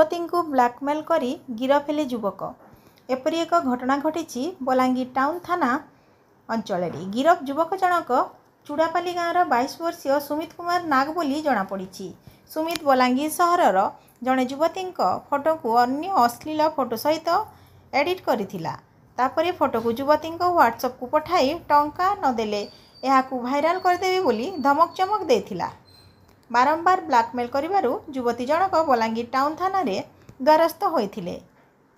युवती को ब्लैकमेल करी गिरफ हेले युवक। एपरी एक घटना घटी बलांगीर टाउन थाना अंचल। गिरफ युवक जनक चूड़ापाली गाँवर 22 वर्षीय सुमित कुमार नाग बोली जनापड़ी। सुमित बलांगीर सहरर जड़े युवती फोटो को अन्य अश्लील फोटो सहित एडिट करथिला। तापरे फोटो को युवती व्हाट्सएप को पठाई टंका नदेले यहाकू भाइराल करदेवी बोली धमक चमक देथिला। बारंबार ब्लैकमेल करिबारु युवती जनक बलांगीर टाउन थाना रे द्वारस्थ होइथिले।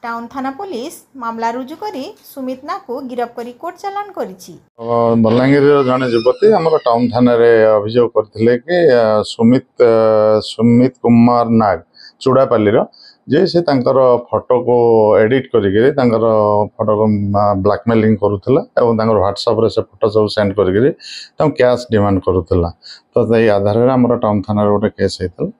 टाउन थाना पुलिस मामला रुजु करी सुमित ना को गिरफ्त करी कोर्ट चालान करिछि। बलांगीर जने युवती हमर टाउन थाना रे अभियोग करथिले कि सुमित कुमार नाग चूड़ापाली रो जे से तांकर फोटो को एडिट करिके तांकर फोटो को ब्लैकमेलिंग करूथला एवं तांकर व्हाट्सएप रे से फोटो सब सेंड करिके तां कैश डिमांड करूथला। तो एई आधार रे हमर टाउन थाना रे गोटे केस हेतल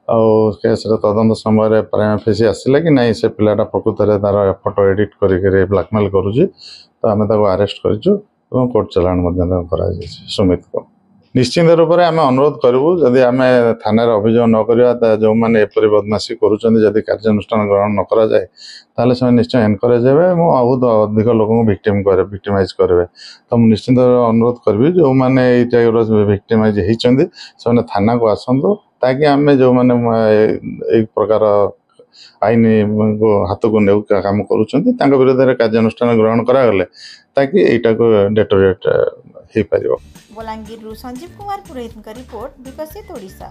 और केस रे तदंत समय प्राइम फेसी आसिला कि नहीं से पिलाटा प्रकृत रे तार फोटो एडिट करिके ब्लैकमेल करूची। तो आमे ताको अरेस्ट करिछु और कोर्ट चालान मध्य करा जायछि। सुमित को निश्चिंत रूप से आम अनुरोध करूँ जदि आम थाना अभियोग न करवा जो मैंने एपरी बदमाशी करुँच कार्यानुष्ठान ग्रहण न करा जाए ताले से निश्चय एनकरेज हे बहुत अधिक लोक विक्टिमाइज करेंगे। तो मुझे निश्चिंत अनुरोध करी जो मैंने ये विक्टिमाइज होती से थाना को आसतु ताकि आम जो मैंने एक प्रकार आईन हाथ को ने काम करुँच विरोध कार्यानुष्ठान ग्रहण करागले ताकि यहाँ को डेटोरेट हो पार। बलांगीर संजीव कुमार पुरोहित का रिपोर्ट विकसित ओडिशा।